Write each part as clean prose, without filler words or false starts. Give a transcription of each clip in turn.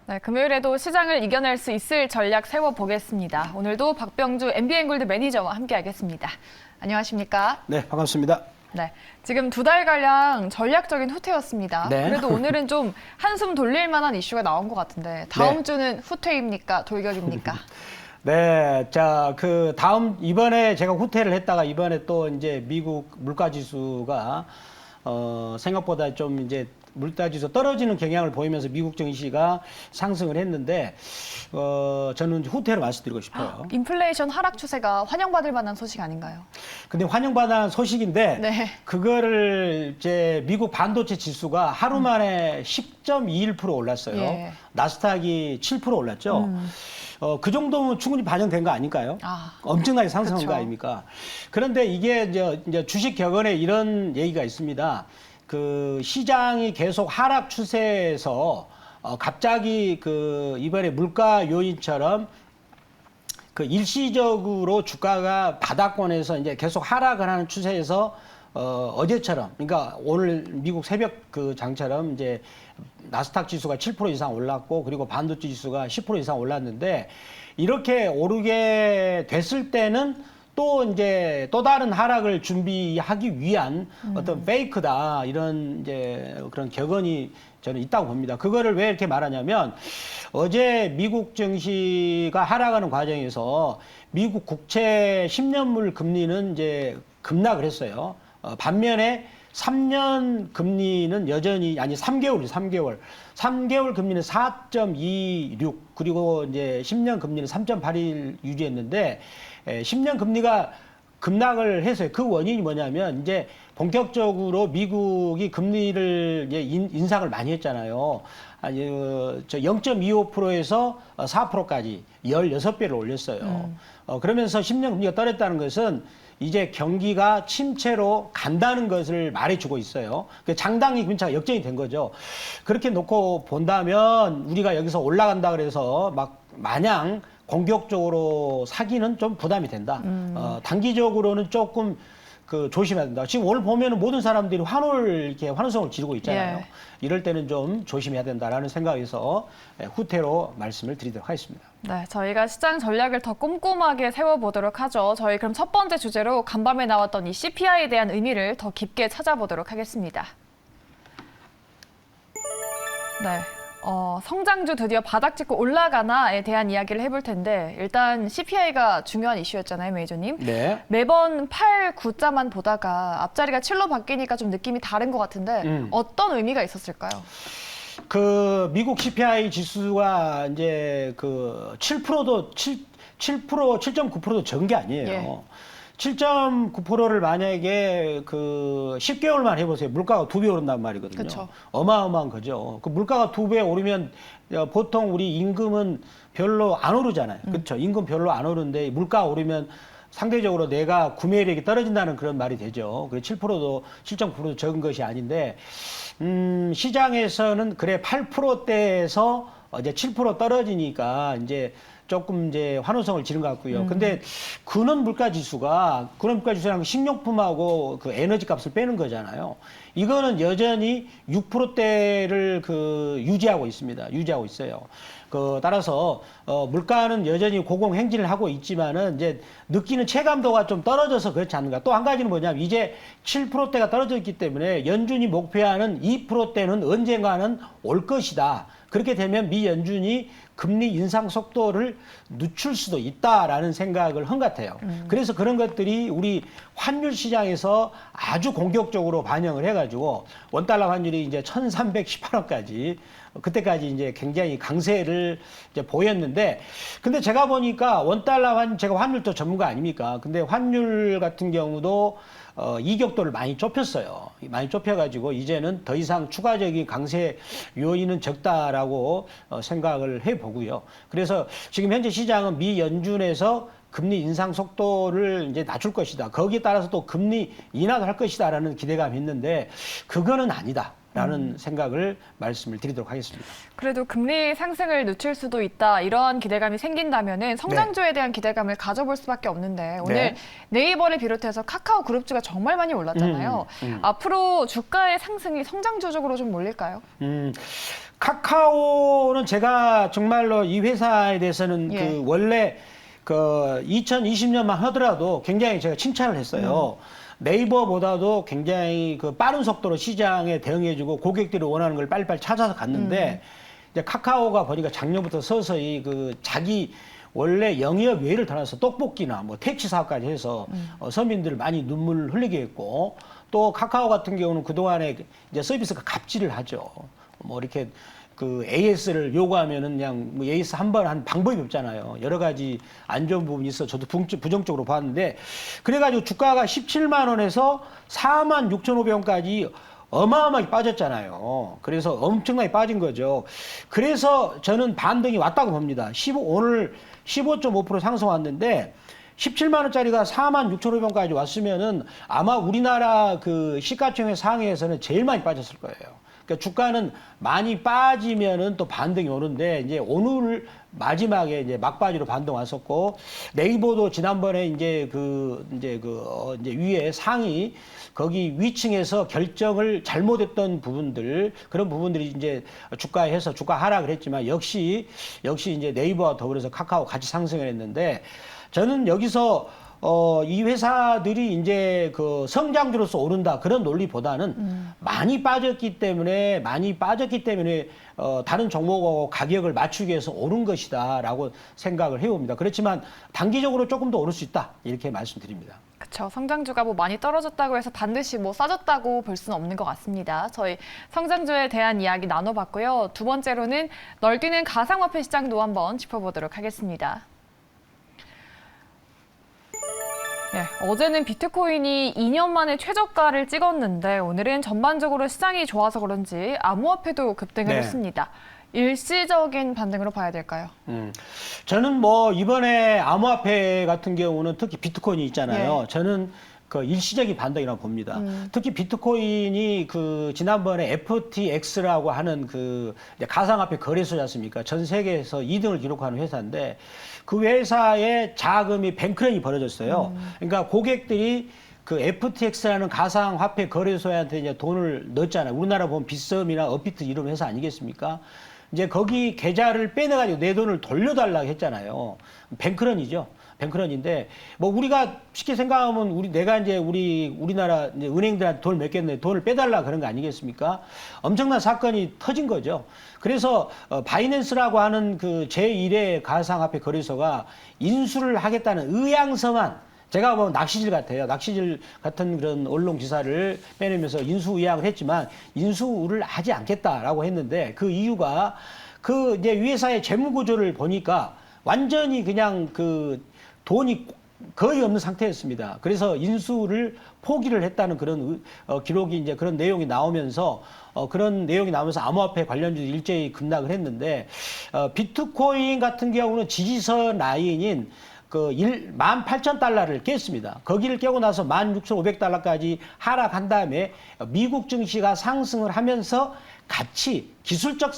네, 금요일에도 시장을 이겨낼 수 있을 전략 세워보겠습니다. 오늘도 박병주 MBN골드 매니저와 함께하겠습니다. 안녕하십니까? 네, 반갑습니다. 네, 지금 2달가량 전략적인 후퇴였습니다. 네. 그래도 오늘은 좀 한숨 돌릴 만한 이슈가 나온 것 같은데 다음 네. 주는 후퇴입니까? 돌격입니까? 네, 자, 이번에 제가 후퇴를 했다가 이번에 또 이제 미국 물가지수가 생각보다 좀 이제 물가지수 떨어지는 경향을 보이면서 미국 증시가 상승을 했는데 저는 후퇴를 말씀드리고 싶어요. 인플레이션 하락 추세가 환영받을 만한 소식 아닌가요? 근데 환영받은 소식인데 네. 그거를 이제 미국 반도체 지수가 하루 만에 10.21% 올랐어요. 예. 나스닥이 7% 올랐죠. 그 정도면 충분히 반영된 거 아닐까요? 엄청나게 상승한 그쵸. 거 아닙니까? 그런데 이게 이제 주식 격언에 이런 얘기가 있습니다. 그 시장이 계속 하락 추세에서 갑자기 이번에 물가 요인처럼 그 일시적으로 주가가 바닥권에서 이제 계속 하락을 하는 추세에서 어제처럼, 그러니까 오늘 미국 새벽 그 장처럼 이제 나스닥 지수가 7% 이상 올랐고 그리고 반도체 지수가 10% 이상 올랐는데 이렇게 오르게 됐을 때는 또 이제 또 다른 하락을 준비하기 위한 어떤 페이크다 이런 이제 그런 격언이 저는 있다고 봅니다. 그거를 왜 이렇게 말하냐면 어제 미국 증시가 하락하는 과정에서 미국 국채 10년물 금리는 이제 급락을 했어요. 반면에 3년 금리는 여전히, 아니 3개월 금리는 4.26 그리고 이제 10년 금리는 3.81 유지했는데 10년 금리가 급락을 해서요. 그 원인이 뭐냐면 이제 본격적으로 미국이 금리를 이제 인상을 많이 했잖아요. 아니, 0.25%에서 4%까지 16배를 올렸어요. 그러면서 10년 금리가 떨어졌다는 것은 이제 경기가 침체로 간다는 것을 말해주고 있어요. 장당이 근처가 역전이 된 거죠. 그렇게 놓고 본다면 우리가 여기서 올라간다 그래서 막 마냥 공격적으로 사기는 좀 부담이 된다. 단기적으로는 조금 조심해야 된다. 지금 오늘 보면은 모든 사람들이 환호성을 지르고 있잖아요. 예. 이럴 때는 좀 조심해야 된다라는 생각에서 후퇴로 말씀을 드리도록 하겠습니다. 네, 저희가 시장 전략을 더 꼼꼼하게 세워보도록 하죠. 저희 그럼 첫 번째 주제로 간밤에 나왔던 이 CPI에 대한 의미를 더 깊게 찾아보도록 하겠습니다. 네. 성장주 드디어 바닥 찍고 올라가나에 대한 이야기를 해볼 텐데 일단 CPI가 중요한 이슈였잖아요, 매니저님. 네. 매번 8, 9자만 보다가 앞자리가 7로 바뀌니까 좀 느낌이 다른 것 같은데 어떤 의미가 있었을까요? 미국 CPI 지수가 이제 7.9%도 적은 게 아니에요. 예. 7.9%를 만약에 10개월만 해보세요. 물가가 2배 오른단 말이거든요. 그쵸. 어마어마한 거죠. 그 물가가 2배 오르면 보통 우리 임금은 별로 안 오르잖아요. 그렇죠. 임금 별로 안 오르는데 물가가 오르면 상대적으로 내가 구매력이 떨어진다는 그런 말이 되죠. 7.9%도 적은 것이 아닌데, 시장에서는 그래 8%대에서 이제 7% 떨어지니까 이제 조금 이제 환호성을 지른 것 같고요. 근데 근원 물가 지수라는 식료품하고 에너지 값을 빼는 거잖아요. 이거는 여전히 6%대를 유지하고 있습니다. 유지하고 있어요. 따라서 물가는 여전히 고공행진을 하고 있지만은 이제 느끼는 체감도가 좀 떨어져서 그렇지 않는가. 또 한 가지는 뭐냐면 이제 7%대가 떨어졌기 때문에 연준이 목표하는 2%대는 언젠가는 올 것이다. 그렇게 되면 미 연준이 금리 인상 속도를 늦출 수도 있다라는 생각을 한 것 같아요. 그래서 그런 것들이 우리 환율 시장에서 아주 공격적으로 반영을 해가지고 원달러 환율이 이제 1,318원까지 그때까지 이제 굉장히 강세를 이제 보였는데, 근데 제가 보니까 제가 환율도 전문가 아닙니까? 근데 환율 같은 경우도 이격도를 많이 좁혔어요. 많이 좁혀가지고 이제는 더 이상 추가적인 강세 요인은 적다라고 생각을 해보고요. 그래서 지금 현재 시장은 미 연준에서 금리 인상 속도를 이제 낮출 것이다. 거기에 따라서 또 금리 인하도 할 것이다라는 기대감이 있는데 그거는 아니다. 라는 생각을 말씀을 드리도록 하겠습니다. 그래도 금리 상승을 늦출 수도 있다 이러한 기대감이 생긴다면은 성장주에 대한 기대감을 가져볼 수밖에 없는데 오늘 네이버를 비롯해서 카카오 그룹주가 정말 많이 올랐잖아요. 앞으로 주가의 상승이 성장주 쪽으로 좀 몰릴까요? 카카오는 제가 정말로 이 회사에 대해서는 그 원래 그 2020년만 하더라도 굉장히 제가 칭찬을 했어요. 네이버보다도 굉장히 그 빠른 속도로 시장에 대응해주고 고객들이 원하는 걸 빨리빨리 찾아서 갔는데 이제 카카오가 보니까 작년부터 서서히 그 자기 원래 영업 외를 떠나서 떡볶이나 뭐 택시 사업까지 해서 서민들을 많이 눈물 흘리게 했고 또 카카오 같은 경우는 그동안에 이제 서비스가 갑질을 하죠. 뭐 이렇게 그 AS를 요구하면은 그냥 뭐 AS 한 번 한 방법이 없잖아요. 여러 가지 안 좋은 부분이 있어 저도 부정적으로 봤는데 그래가지고 주가가 17만 원에서 4만 6,500원까지 어마어마하게 빠졌잖아요. 그래서 엄청나게 빠진 거죠. 그래서 저는 반등이 왔다고 봅니다. 오늘 15.5% 상승 왔는데 17만 원짜리가 4만 6,500원까지 왔으면은 아마 우리나라 그 시가총액 상위에서는 제일 많이 빠졌을 거예요. 그러니까 주가는 많이 빠지면은 또 반등이 오는데 이제 오늘 마지막에 이제 막바지로 반등 왔었고 네이버도 지난번에 이제 이제 위에 상위 거기 위층에서 결정을 잘못했던 부분들 그런 부분들이 이제 주가에 해서 주가 하락을 했지만 역시 이제 네이버와 더불어서 카카오 같이 상승을 했는데 저는 여기서 이 회사들이 이제 그 성장주로서 오른다 그런 논리보다는 많이 빠졌기 때문에 다른 종목하고 가격을 맞추기 위해서 오른 것이다라고 생각을 해봅니다. 그렇지만 단기적으로 조금 더 오를 수 있다 이렇게 말씀드립니다. 그렇죠. 성장주가 뭐 많이 떨어졌다고 해서 반드시 뭐 싸졌다고 볼 수는 없는 것 같습니다. 저희 성장주에 대한 이야기 나눠봤고요. 두 번째로는 널뛰는 가상화폐 시장도 한번 짚어보도록 하겠습니다. 네, 어제는 비트코인이 2년 만에 최저가를 찍었는데 오늘은 전반적으로 시장이 좋아서 그런지 암호화폐도 급등을 했습니다. 일시적인 반등으로 봐야 될까요? 저는 뭐 이번에 암호화폐 같은 경우는 특히 비트코인이 있잖아요. 저는 그 일시적인 반등이라고 봅니다. 특히 비트코인이 그 지난번에 FTX라고 하는 그 가상화폐 거래소지 않습니까? 전 세계에서 2등을 기록하는 회사인데 그 회사의 자금이 뱅크런이 벌어졌어요. 그러니까 고객들이 그 FTX라는 가상화폐 거래소한테 이제 돈을 넣었잖아요. 우리나라 보면 빗썸이나 업비트 이런 회사 아니겠습니까? 이제 거기 계좌를 빼내가지고 내 돈을 돌려달라고 했잖아요. 뱅크런이죠. 뱅크런인데 뭐 우리가 쉽게 생각하면 내가 이제 우리나라 이제 은행들한테 돈을 맺겠네 돈을 빼달라 그런 거 아니겠습니까? 엄청난 사건이 터진 거죠. 그래서 바이낸스라고 하는 그 제1의 가상화폐 거래소가 인수를 하겠다는 의향서만 제가 뭐 낚시질 같아요. 낚시질 같은 그런 언론 기사를 빼내면서 인수 의향을 했지만 인수를 하지 않겠다라고 했는데 그 이유가 그 이제 이 회사의 재무 구조를 보니까 완전히 그냥 그 돈이 거의 없는 상태였습니다. 그래서 인수를 포기를 했다는 그런 기록이 이제 그런 내용이 나오면서 그런 내용이 나오면서 암호화폐 관련주도 일제히 급락을 했는데 비트코인 같은 경우는 지지선 라인인 그 18,000달러를 깼습니다. 거기를 깨고 나서 16,500달러까지 하락한 다음에 미국 증시가 상승을 하면서 같이 기술적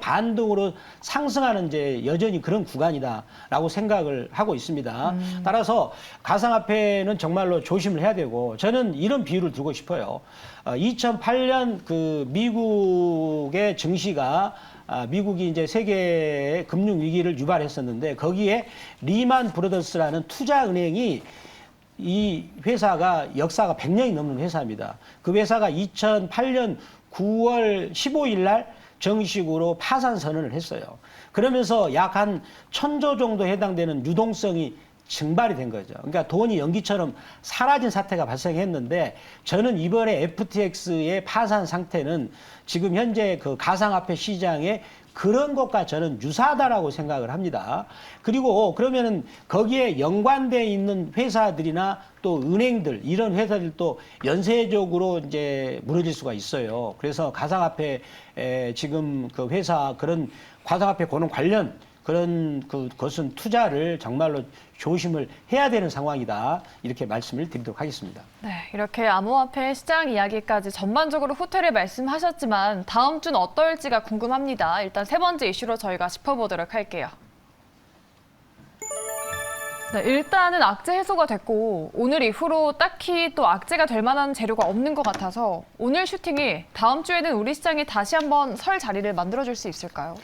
반등으로 상승하는 이제 여전히 그런 구간이다라고 생각을 하고 있습니다. 따라서 가상화폐는 정말로 조심을 해야 되고 저는 이런 비유를 들고 싶어요. 2008년 그 미국의 증시가 미국이 이제 세계 금융 위기를 유발했었는데 거기에 리만 브러더스라는 투자은행이 이 회사가 역사가 100년이 넘는 회사입니다. 그 회사가 2008년 9월 15일 날 정식으로 파산 선언을 했어요. 그러면서 약 한 1,000조 정도 해당되는 유동성이 증발이 된 거죠. 그러니까 돈이 연기처럼 사라진 사태가 발생했는데 저는 이번에 FTX의 파산 상태는 지금 현재 그 가상화폐 시장에 그런 것과 저는 유사하다라고 생각을 합니다. 그리고 그러면은 거기에 연관돼 있는 회사들이나 또 은행들 이런 회사들도 연쇄적으로 이제 무너질 수가 있어요. 그래서 가상화폐 지금 그 회사 그런 가상화폐 관련 그것은 투자를 정말로 조심을 해야 되는 상황이다. 이렇게 말씀을 드리도록 하겠습니다. 네, 이렇게 암호화폐 시장 이야기까지 전반적으로 후퇴를 말씀하셨지만 다음 주는 어떨지가 궁금합니다. 일단 세 번째 이슈로 저희가 짚어보도록 할게요. 네, 일단은 악재 해소가 됐고 오늘 이후로 딱히 또 악재가 될 만한 재료가 없는 것 같아서 오늘 슈팅이 다음 주에는 우리 시장이 다시 한번 설 자리를 만들어줄 수 있을까요?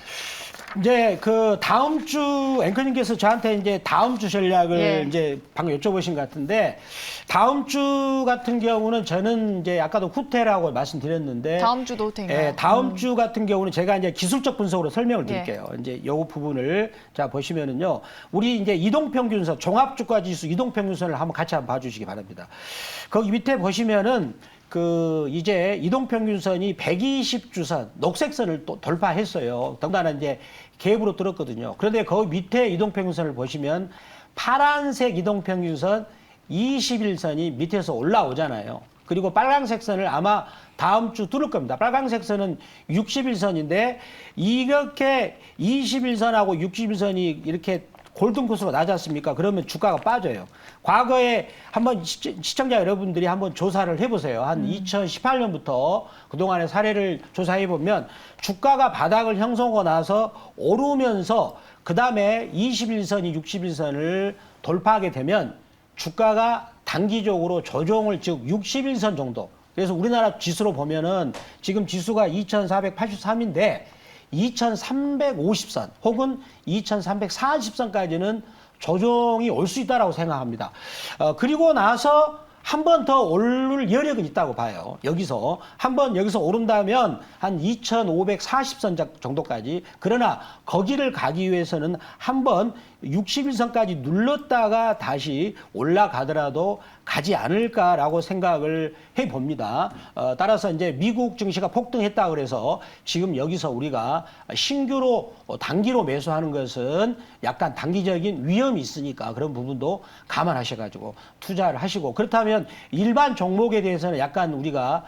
이제 그 다음 주 앵커님께서 저한테 이제 다음 주 전략을 예. 이제 방금 여쭤보신 것 같은데 다음 주 같은 경우는 저는 이제 아까도 후퇴라고 말씀드렸는데 다음 주도 후퇴인가요? 예, 다음 주 같은 경우는 제가 이제 기술적 분석으로 설명을 드릴게요. 이제 요 부분을 자 보시면은요. 우리 이제 이동평균선 종합주가지수 이동평균선을 한번 같이 한번 봐주시기 바랍니다. 거기 밑에 보시면은 이제 이동평균선이 120주선, 녹색선을 또 돌파했어요. 더군다나 이제 갭으로 뚫었거든요. 그런데 거기 밑에 이동평균선을 보시면 파란색 이동평균선 21선이 밑에서 올라오잖아요. 그리고 빨간색 선을 아마 다음 주 뚫을 겁니다. 빨간색 선은 61선인데 이렇게 21선하고 61선이 이렇게 골든코스로 나지 않습니까? 그러면 주가가 빠져요. 과거에 한번 시청자 여러분들이 한번 조사를 해보세요. 한 2018년부터 그동안의 사례를 조사해보면 주가가 바닥을 형성하고 나서 오르면서 그 다음에 21선이 61선을 돌파하게 되면 주가가 단기적으로 조정을 즉 61선 정도. 그래서 우리나라 지수로 보면은 지금 지수가 2483인데 2350선 혹은 2340선까지는 조정이 올 수 있다고 생각합니다. 그리고 나서 한 번 더 오를 여력은 있다고 봐요. 여기서 오른다면 한 2540선 정도까지. 그러나 거기를 가기 위해서는 한번 61선까지 눌렀다가 다시 올라가더라도 가지 않을까라고 생각을 해봅니다. 따라서 이제 미국 증시가 폭등했다 그래서 지금 여기서 우리가 신규로 단기로 매수하는 것은 약간 단기적인 위험이 있으니까 그런 부분도 감안하셔가지고 투자를 하시고 그렇다면 일반 종목에 대해서는 약간 우리가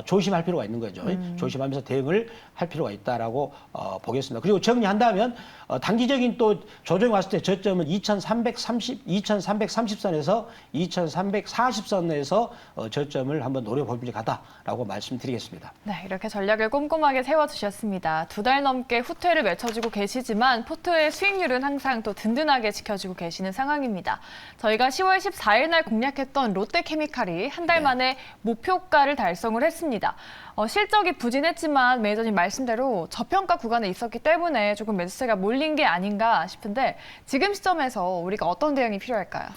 조심할 필요가 있는 거죠. 조심하면서 대응을 할 필요가 있다라고 보겠습니다. 그리고 정리한다면 단기적인 또 조정이 왔을 때 저점은 2330선에서 2340선에서 저점을 한번 노려볼 필요하다라고 말씀드리겠습니다. 네, 이렇게 전략을 꼼꼼하게 세워주셨습니다. 2달 넘게 후퇴를 외쳐주고 계시지만 포트의 수익률은 항상 또 든든하게 지켜주고 계시는 상황입니다. 저희가 10월 14일 날 공략했던 롯데케미칼이 한 달 만에 목표가를 달성을 했습니다. 실적이 부진했지만 매니저님 말씀대로 저평가 구간에 있었기 때문에 조금 매수세가 몰린 게 아닌가 싶은데 지금 시점에서 우리가 어떤 대응이 필요할까요?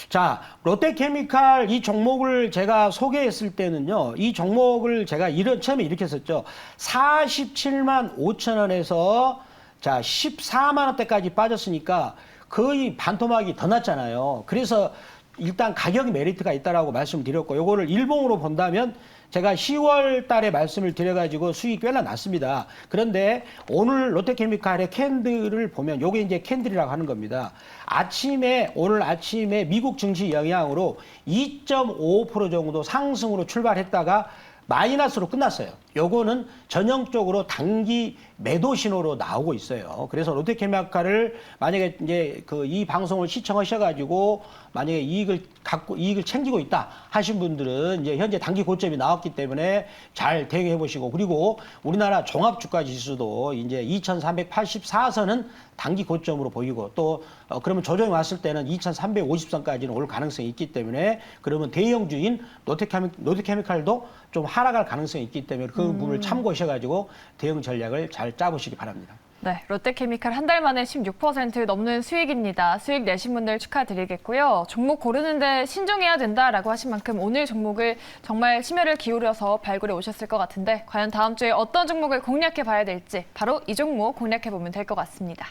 자, 롯데케미칼 이 종목을 제가 소개했을 때는요, 이 종목을 제가 처음에 이렇게 했었죠. 47만 5천 원에서 자, 14만 원대까지 빠졌으니까 거의 반토막이 더 났잖아요. 그래서 일단 가격 메리트가 있다라고 말씀드렸고, 요거를 일봉으로 본다면 제가 10월 달에 말씀을 드려가지고 수익이 꽤나 났습니다. 그런데 오늘 롯데케미칼의 캔들을 보면 요게 이제 캔들이라고 하는 겁니다. 오늘 아침에 미국 증시 영향으로 2.5% 정도 상승으로 출발했다가 마이너스로 끝났어요. 요거는 전형적으로 단기 매도 신호로 나오고 있어요. 그래서 롯데케미칼을 만약에 이제 이 방송을 시청하셔가지고 만약에 이익을 챙기고 있다 하신 분들은 이제 현재 단기 고점이 나왔기 때문에 잘 대응해 보시고 그리고 우리나라 종합주가지수도 이제 2384선은 단기 고점으로 보이고 또 그러면 조정이 왔을 때는 2350선까지는 올 가능성이 있기 때문에 그러면 대형주인 롯데케미칼도 좀 하락할 가능성이 있기 때문에 그 부분을 참고하셔가지고 대응 전략을 잘 짜보시기 바랍니다. 네, 롯데케미칼 한 달 만에 16% 넘는 수익입니다. 수익 내신 분들 축하드리겠고요. 종목 고르는데 신중해야 된다라고 하신 만큼 오늘 종목을 정말 심혈을 기울여서 발굴해 오셨을 것 같은데 과연 다음 주에 어떤 종목을 공략해 봐야 될지 바로 이 종목 공략해 보면 될 것 같습니다.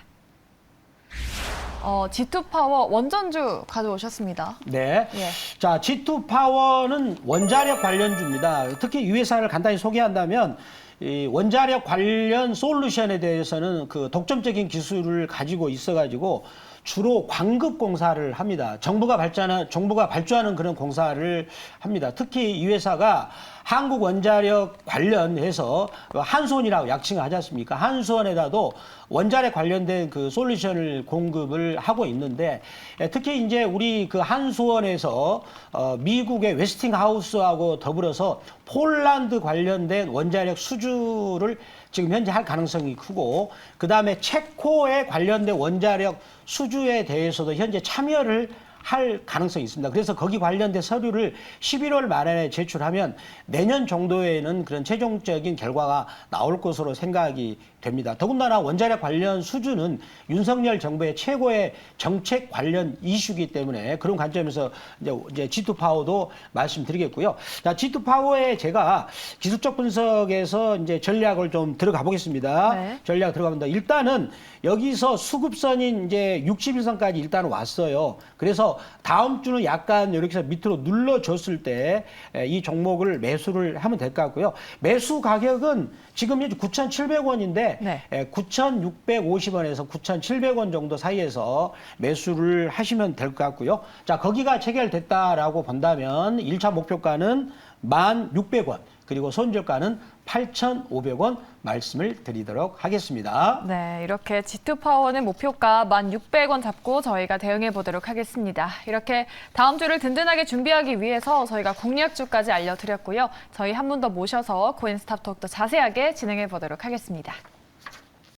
G2파워 원전주 가져오셨습니다. 네. 예. 자, G2파워는 원자력 관련주입니다. 특히 이 회사를 간단히 소개한다면 이 원자력 관련 솔루션에 대해서는 그 독점적인 기술을 가지고 있어가지고 주로 광급 공사를 합니다. 정부가 발주하는 그런 공사를 합니다. 특히 이 회사가 한국 원자력 관련해서 한수원이라고 약칭을 하지 않습니까? 한수원에다도 원자력 관련된 그 솔루션을 공급을 하고 있는데 특히 이제 우리 그 한수원에서 미국의 웨스팅하우스하고 더불어서 폴란드 관련된 원자력 수주를 지금 현재 할 가능성이 크고 그다음에 체코에 관련된 원자력 수주에 대해서도 현재 참여를 할 가능성이 있습니다. 그래서 거기 관련된 서류를 11월 말에 제출하면 내년 정도에는 그런 최종적인 결과가 나올 것으로 생각이 됩니다. 더군다나 원자력 관련 수주는 윤석열 정부의 최고의 정책 관련 이슈이기 때문에 그런 관점에서 이제 G2 파워도 말씀드리겠고요. 자, G2 파워에 제가 기술적 분석에서 이제 전략을 좀 들어가 보겠습니다. 네. 전략 들어가본다. 일단은 여기서 수급선인 이제 61선까지 일단 왔어요. 그래서 다음 주는 약간 이렇게 해서 밑으로 눌러줬을 때 이 종목을 매수를 하면 될 것 같고요. 매수 가격은 지금 현재 9,700원인데 네. 9,650원에서 9,700원 정도 사이에서 매수를 하시면 될 것 같고요. 자, 거기가 체결됐다라고 본다면 1차 목표가는 1,600원. 그리고 손절가는 8,500원 말씀을 드리도록 하겠습니다. 네, 이렇게 G2파워는 목표가 1,600원 잡고 저희가 대응해 보도록 하겠습니다. 이렇게 다음 주를 든든하게 준비하기 위해서 저희가 공략주까지 알려드렸고요. 저희 한 분 더 모셔서 코인스탑톡도 자세하게 진행해 보도록 하겠습니다.